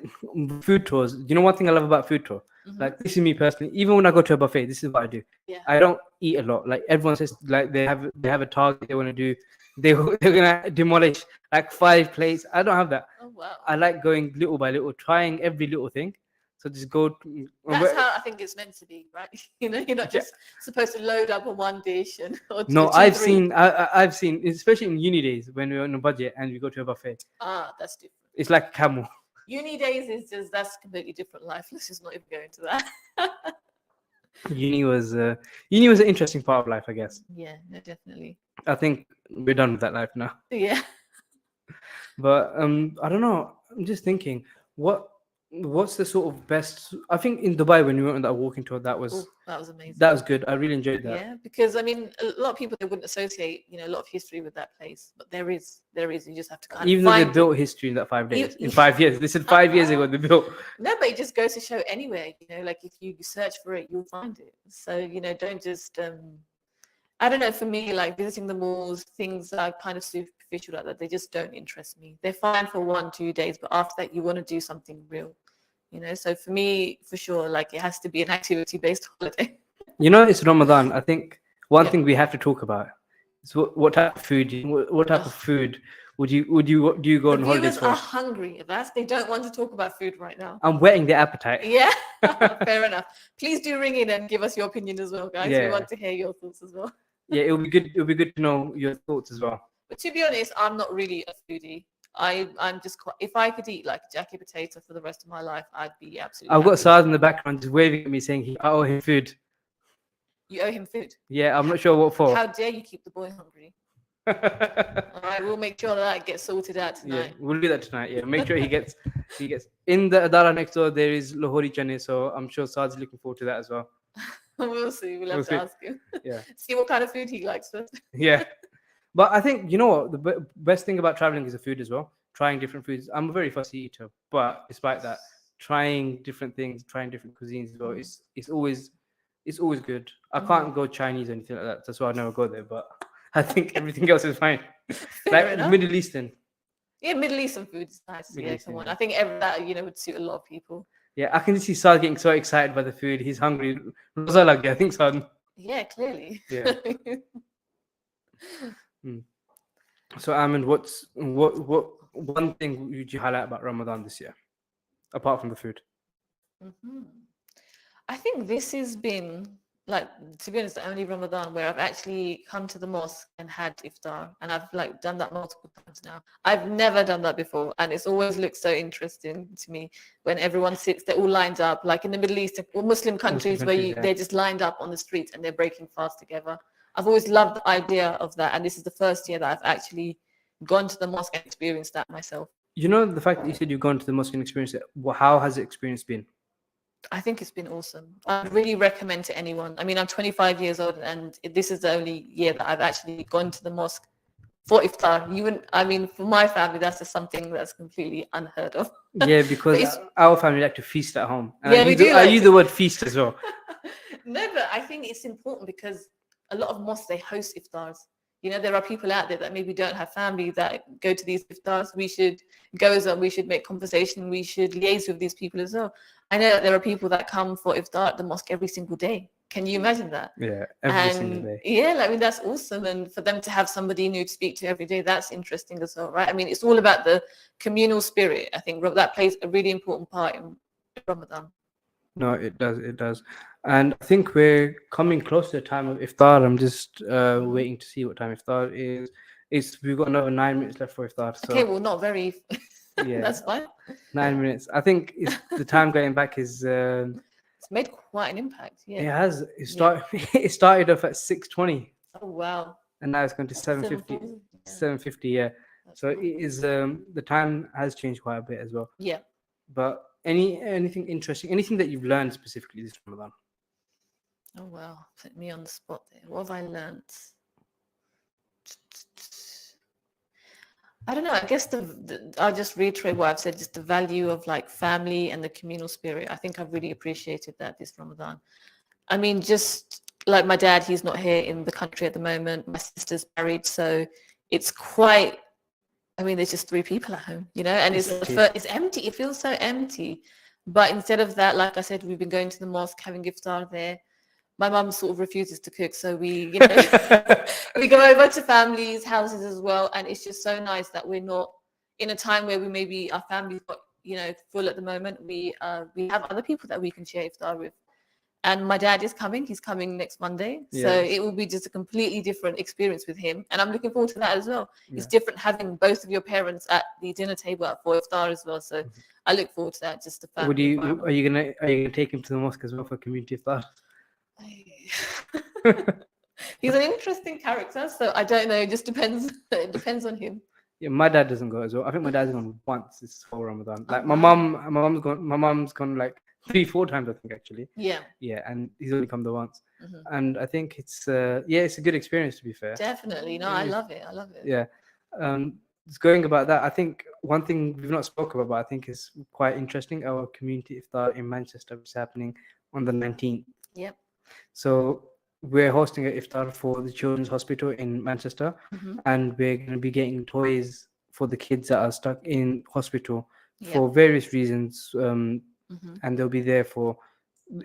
food tours. You know one thing I love about food tour. Like this is me personally. Even when I go to a buffet, this is what I do. Yeah. I don't eat a lot. Like everyone says, like they have a target they want to do. They're gonna demolish like 5 plates. I don't have that. Oh wow. I like going little by little, trying every little thing. So just go. That's how I think it's meant to be, right? You know, you're not just supposed to load up on one dish and or No, two, I've three. I've seen, especially in uni days when we're on a budget and we go to a buffet. Ah, that's different. It's like a camel. Uni days is just that's completely different life. Let's just not even go into that. Uni was an interesting part of life, I guess. Yeah, no, definitely. I think we're done with that life now. Yeah. But I don't know. I'm just thinking, what's the sort of best? I think in Dubai when we went on that walking tour, that was amazing. That was good. I really enjoyed that. Yeah, because I mean, a lot of people they wouldn't associate, you know, a lot of history with that place, but there is. You just have to kind Even of though they find built history in that 5 days, You- in 5 years. They said 5 years ago they built. No, but it just goes to show anywhere, you know, like if you search for it, you'll find it. So, you know, don't just I don't know, for me, like visiting the malls, things are kind of superficial like that. They just don't interest me. They're fine for 1-2 days, but after that you want to do something real. You know, so for me, for sure, like it has to be an activity-based holiday. You know, it's Ramadan. I think one thing we have to talk about is what type of food. What type of food do you go on The holidays viewers for? are hungry, Abbas. They don't want to talk about food right now. I'm whetting their appetite. Yeah, fair enough. Please do ring in and give us your opinion as well, guys. We Yeah. want to hear your thoughts as well. Yeah, it'll be good. It'll be good to know your thoughts as well. But to be honest, I'm not really a foodie. I'm just quite, if I could eat like a jacket potato for the rest of my life, I'd be absolutely. I've got happy. Saad in the background just waving at me saying I owe him food. You owe him food. Yeah, I'm not sure what for. How dare you keep the boy hungry? All right, we'll make sure that gets sorted out Yeah, tonight. we'll do that tonight. Yeah, make sure he gets in the Adara next door. There is Lahori chane, so I'm sure Saad's looking forward to that as well. We'll see. We'll have We'll to see. ask him. Yeah. See what kind of food he likes first. Yeah, but I think you know what the best thing about traveling is the food as well. Trying different foods. I'm a very fussy eater, but despite that, trying different things, trying different cuisines as well. It's always good. I can't go Chinese or anything like that. That's why I never go there. But I think everything else is fine. Like enough. Middle Eastern. Yeah, Middle Eastern food is nice. Middle Yeah, Eastern, come on. yeah. I think that would suit a lot of people. Yeah, I can just see Saad getting so excited by the food. He's hungry. Rosa like, I think Saad. Yeah, clearly. Yeah. So, Amin, what one thing would you highlight about Ramadan this year, apart from the food? I think this has been, like, to be honest, the only Ramadan where I've actually come to the mosque and had iftar, and I've like done that multiple times now. I've never done that before, and it's always looked so interesting to me when everyone sits, they're all lined up, like in the Middle East or Muslim countries where countries, yeah. they're just lined up on the streets and they're breaking fast together. I've always loved the idea of that, and this is the first year that I've actually gone to the mosque and experienced that myself. You know, the fact that you said you've gone to the mosque and experienced it, how has the experience been? I think it's been awesome. I really recommend to anyone. I mean, I'm 25 years old, and this is the only year that I've actually gone to the mosque for iftar. I mean, for my family, that's just something that's completely unheard of. Yeah, because our family like to feast at home. And Yeah, we do I like use to. the word feast as well. No, but I think it's important because a lot of mosques, they host iftars. You know, there are people out there that maybe don't have family that go to these iftars. We should go as well. We should make conversation. We should liaise with these people as well. I know that there are people that come for iftar at the mosque every single day. Can you imagine that? Yeah, every single day. Yeah, I mean, that's awesome. And for them to have somebody new to speak to every day, that's interesting as well, right? I mean, it's all about the communal spirit. I think that plays a really important part in Ramadan. No, it does. And I think we're coming close to the time of iftar. I'm just waiting to see what time iftar is. We've got another 9 minutes left for iftar. So Okay, well, not very. yeah, That's fine. 9 minutes. I think the time going back is. It's made quite an impact. Yeah. It has. It started off at 6:20. Oh wow. And now it's going to 7:50. 7:40, 7:50. Yeah. So it is. The time has changed quite a bit as well. Yeah. But anything interesting? Anything that you've learned specifically this Ramadan? Oh wow, put me on the spot there. What have I learnt? I don't know. I guess I'll just reiterate what I've said, just the value of like family and the communal spirit. I think I've really appreciated that this Ramadan. I mean, just like my dad, he's not here in the country at the moment. My sister's married, so it's quite, I mean, there's just 3 people at home, you know, and it's empty. It feels so empty. But instead of that, like I said, we've been going to the mosque, having iftar there. My mum sort of refuses to cook, so we, you know, we go over to families' houses as well, and it's just so nice that we're not in a time where we maybe our family's got, you know, full at the moment. We have other people that we can share iftar with. And my dad is coming. He's coming next Monday. So it will be just a completely different experience with him. And I'm looking forward to that as well. It's different having both of your parents at the dinner table for iftar as well. So I look forward to that, just the family environment. Are you gonna take him to the mosque as well for community iftar? He's an interesting character, so I don't know. It just depends. It depends on him. Yeah, my dad doesn't go as well. I think my dad's gone once this whole Ramadan. Like wow. my mom's gone like 3-4 times, I think, actually. Yeah. Yeah, and he's only come the once. Mhm. And I think it's it's a good experience, to be fair. Definitely. No, I love it. I love it. Yeah. Just going about that, I think one thing we've not spoken about, but I think is quite interesting, our community iftar in Manchester is happening on the 19th. Yep. So we're hosting an iftar for the Children's Hospital in Manchester, and we're going to be getting toys for the kids that are stuck in hospital for various reasons. And they'll be there for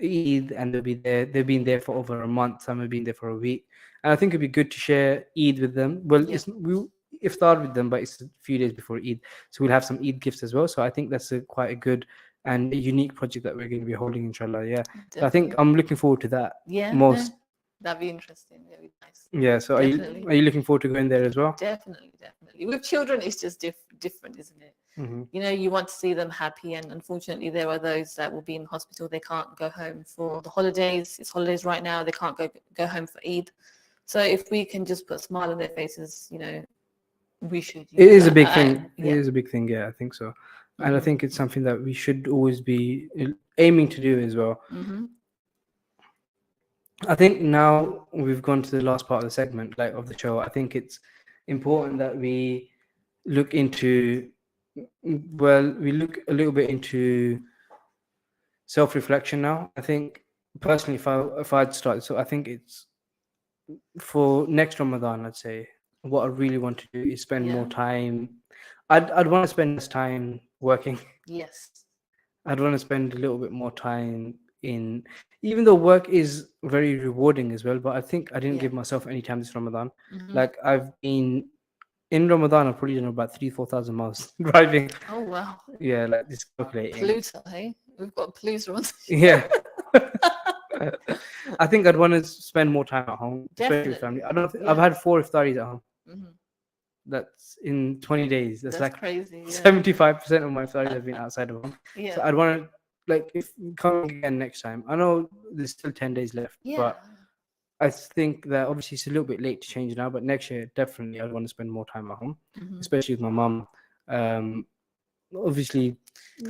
Eid, and they'll be there. They've been there for over a month. Some have been there for a week, and I think it'd be good to share Eid with them. Well, we iftar with them, but it's a few days before Eid, so we'll have some Eid gifts as well. So I think that's quite a good and a unique project that we're going to be holding, inshallah. Yeah, so I think I'm looking forward to that. Yeah, most. That'd be interesting. That'd be nice. Yeah. So are you looking forward to going there as well? Definitely. With children, it's just different, isn't it? You know, you want to see them happy, and unfortunately, there are those that will be in hospital. They can't go home for the holidays. It's holidays right now. They can't go home for Eid. So if we can just put a smile on their faces, you know, we should. It is a big thing. It is a big thing. Yeah, I think so. And I think it's something that we should always be aiming to do as well. I think now we've gone to the last part of the segment, like of the show. I think it's important that we look into, we look a little bit into self-reflection now. I think personally, if I'd start, so I think it's for next Ramadan, I'd say what I really want to do is spend more time. I'd want to spend less time working. Yes. I'd want to spend a little bit more time in, even though work is very rewarding as well, but I think I didn't give myself any time this Ramadan. Like I've been in Ramadan, I've probably done about 3,000-4,000 miles driving. Oh wow. Yeah, like this calculating. Pluto, hey? We've got Pluto on. Yeah. I think I'd want to spend more time at home, especially with family. I don't think I've had 4 iftaris at home. That's in 20 days. That's like crazy. 75% of my iftaris have been outside of home. Yeah. So I'd want to, like, if come again next time. I know there's still 10 days left, but I think that obviously it's a little bit late to change now. But next year, definitely, I'd want to spend more time at home, especially with my mum. Obviously,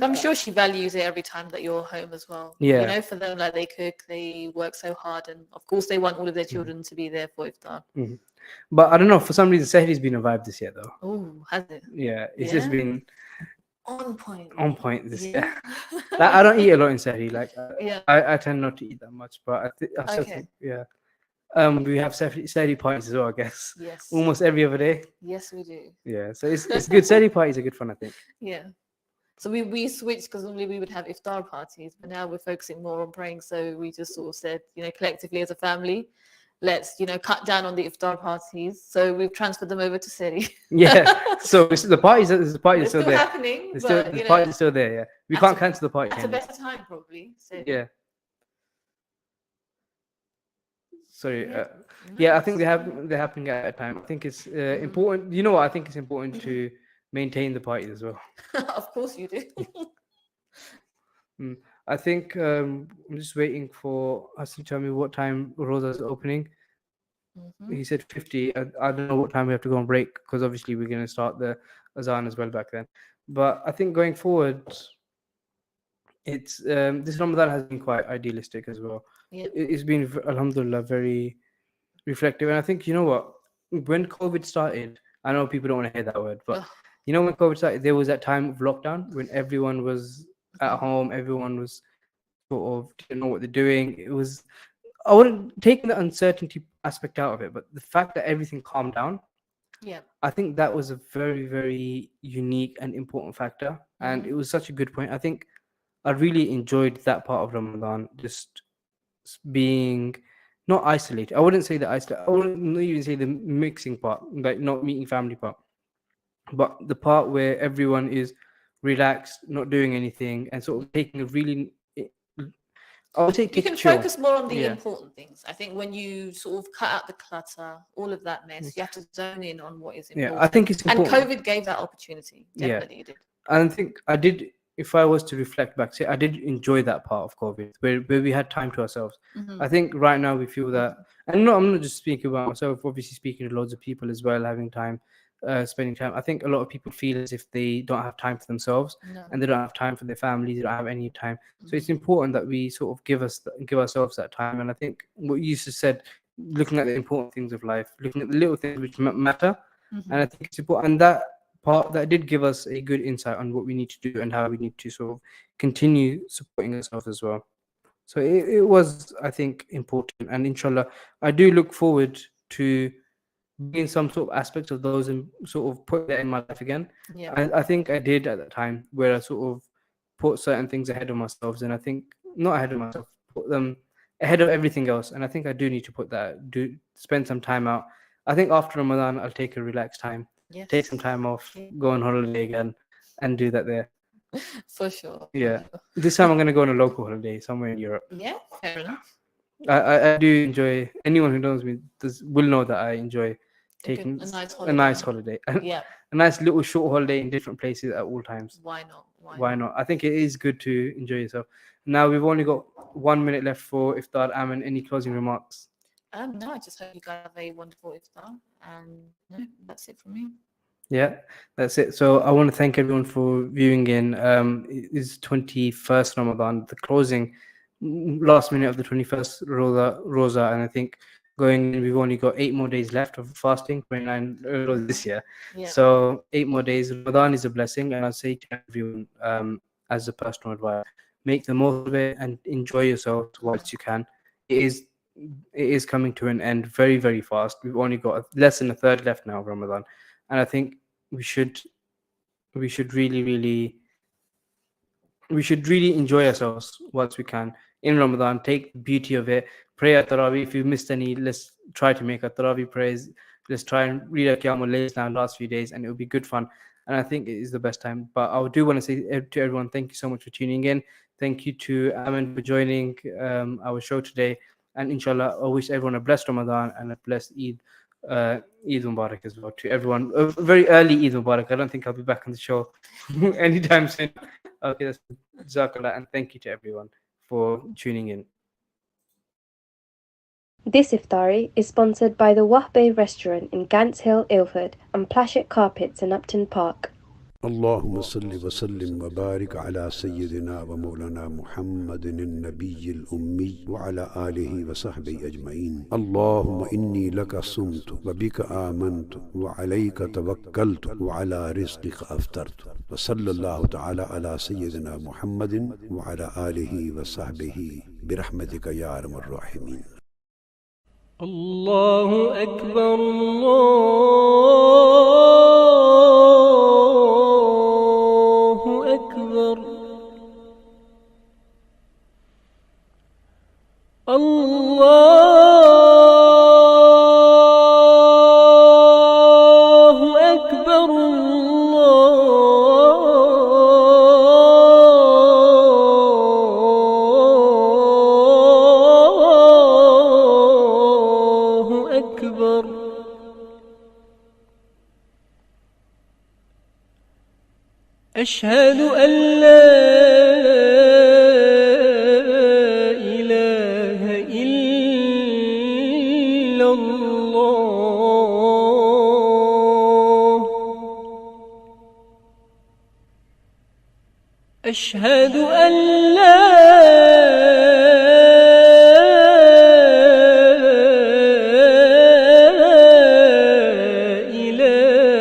I'm sure she values it every time that you're home as well. Yeah. You know, for them, like they cook, they work so hard, and of course they want all of their children to be there for iftar. But I don't know, for some reason, Sehri's been a vibe this year, though. Oh, has it? Yeah, it's just been on point. On point this year. Like, I don't eat a lot in Sehri. Like, I tend not to eat that much, but I still think, we have Sehri parties as well, I guess. Yes. Almost every other day. Yes, we do. Yeah, so it's good. Sehri parties are good fun, I think. Yeah. So we switched, because normally we would have iftar parties, but now we're focusing more on praying. So we just sort of said, you know, collectively as a family, let's, you know, cut down on the iftar parties. So we've transferred them over to Sehri. Yeah. So the parties are still there. Happening, the parties are still there. Yeah. We can't cancel the party. At a better time, probably. So. Yeah. Sorry. Yeah, I think they're happening at a time. I think it's important. You know what? I think it's important to maintain the parties as well. Of course you do. I think I'm just waiting for us to tell me what time Rosa's opening. He said 50. I don't know what time we have to go on break, because obviously we're going to start the Azan as well back then. But I think going forward, it's this Ramadan has been quite idealistic as well. Yep. It's been, alhamdulillah, very reflective. And I think, you know what, when COVID started, I know people don't want to hear that word, but Ugh. you know when COVID started, there was that time of lockdown when everyone was at home, everyone was sort of didn't know what they're doing. It was, I wouldn't taking the uncertainty aspect out of it, but the fact that everything calmed down, Yeah. I think that was a very, very unique and important factor. And it was such a good point. I think I really enjoyed that part of Ramadan, just being not isolated. I wouldn't say the isolate. I wouldn't even say the mixing part, like not meeting family part, but the part where everyone is relaxed, not doing anything, and sort of taking a really, I would say, You take a can chill. focus more on the Yeah. important things. I think when you sort of cut out the clutter, all of that mess, you have to zone in on what is important. Yeah, I think it's And important. COVID gave that opportunity. Yeah. Definitely it did. I think I did. If I was to reflect back, say I did enjoy that part of COVID where we had time to ourselves. Mhm. I think right now we feel that, and no, I'm not just speaking about myself. Obviously, speaking to loads of people as well, having time, spending time. I think a lot of people feel as if they don't have time for themselves, No. and they don't have time for their families. They don't have any time. So it's important that we sort of give ourselves that time. And I think what you just said, looking at the important things of life, looking at the little things which matter, and I think it's important. And that part that did give us a good insight on what we need to do and how we need to sort of continue supporting ourselves as well. So it was, I think, important. And inshallah, I do look forward to being some sort of aspects of those and sort of put that in my life again. Yeah. I think I did at that time where I sort of put certain things ahead of myself, and I think not ahead of myself, put them ahead of everything else. And I think I do need to put that, do spend some time out. I think after Ramadan, I'll take a relaxed time, take some time off, go on holiday again, and do that there. For sure. Yeah. This time I'm going to go on a local holiday somewhere in Europe. Yeah, fair enough. I do enjoy, anyone who knows me will know that I enjoy taking a nice a nice holiday. holiday. Yeah. A nice little short holiday in different places at all times. Why not? Why not? I think it is good to enjoy yourself. Now we've only got 1 minute left for Iftar. Aman, any closing remarks? No, I just hope you guys have a wonderful iftar, and no, that's it from me. Yeah, that's it. So I want to thank everyone for viewing in. It is 21st Ramadan, the closing last minute of the 21st Rosa, and I think going in, we've only got 8 more days left of fasting, 29 this year. Yeah. So 8 more days. Ramadan is a blessing, and I'll say to everyone, as a personal advice, make the most of it and enjoy yourself whilst you can. It is coming to an end very, very fast. We've only got less than a third left now of Ramadan, and I think we should really enjoy ourselves whilst we can in Ramadan. Take the beauty of it. Pray at Tarawih. If you missed any, let's try to make a Tarawih prayers. Let's try and read a Qiyamul Layl now last few days, and it will be good fun. And I think it is the best time. But I do want to say to everyone, thank you so much for tuning in. Thank you to Aman for joining our show today. And inshallah, I wish everyone a blessed Ramadan and a blessed Eid. Eid Mubarak as well to everyone. A very early Eid Mubarak. I don't think I'll be back on the show anytime soon. Okay, that's Jazakallah, and thank you to everyone for tuning in. This iftari is sponsored by the Wahbe restaurant in Gants Hill, Ilford, and Plashet Carpets in Upton Park. اللهم صل وسلم وبارك على سيدنا ومولانا محمد النبي الأمي وعلى آله وصحبه أجمعين. اللهم إني لك صمت وبك آمنت وعليك توكلت وعلى رزقك أفطرت. وصلى الله تعالى على سيدنا محمد وعلى آله وصحبه برحمتك يا أرحم الراحمين. الله أكبر الله أكبر الله أكبر أشهد أن لا إله إلا الله أشهد أن لا إله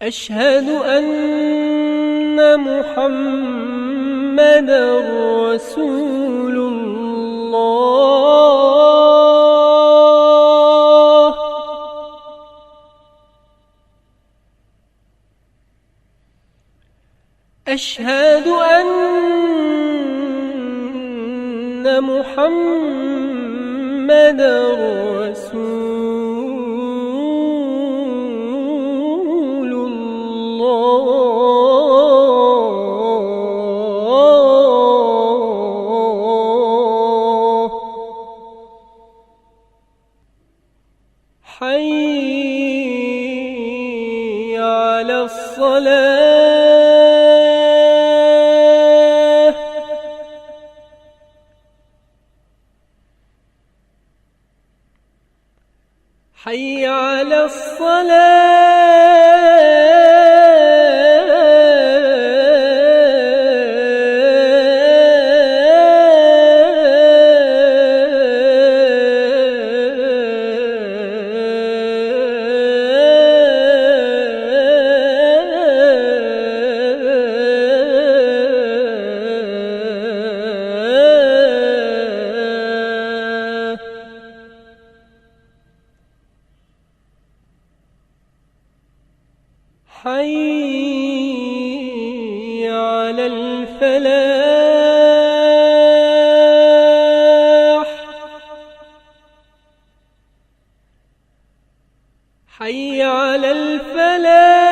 أشهد أن محمد رسول الله. أشهد أن محمد رسول الله. حي على الصلاة. حي على الصلاة. حي على الفلاح. حي على الفلاح.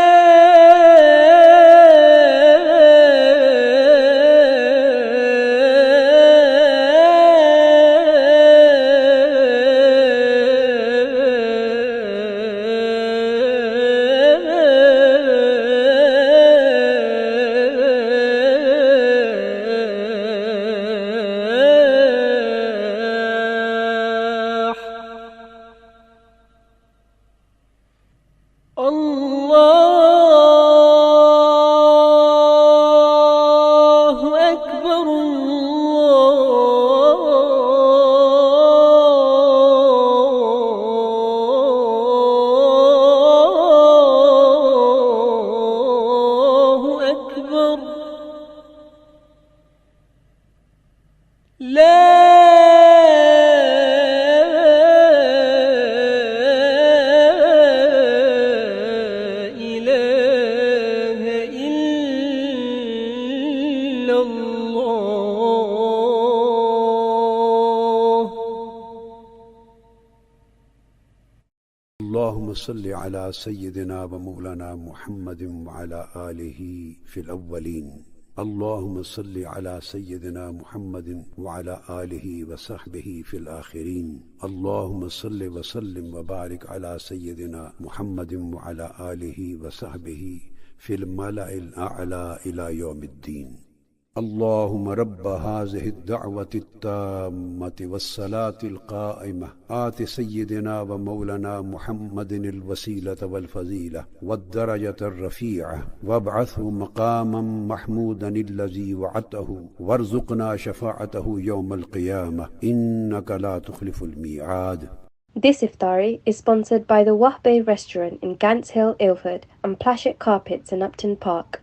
الله أكبر. الله أكبر. لا إله إلا الله. اللهم صل على سيدنا ومولانا محمد وعلى آله في الأولين. اللهم صل على سيدنا محمد وعلى آله وصحبه في الآخرين. اللهم صل وسلم وبارك على سيدنا محمد وعلى آله وصحبه في الملأ الأعلى إلى يوم الدين. اللهم رب هذه الدعوة التامة والصلاة القائمة آت سيدنا ومولانا محمد الوسيلة والفضيلة والدرجة الرفيعة وابعثه مقاما محمودا الذي وعدته وارزقنا شفاعته يوم القيامة إنك لا تخلف الميعاد. This iftari is sponsored by the Wahbe restaurant in Gants Hill, Ilford and Plashett Carpets in Upton Park.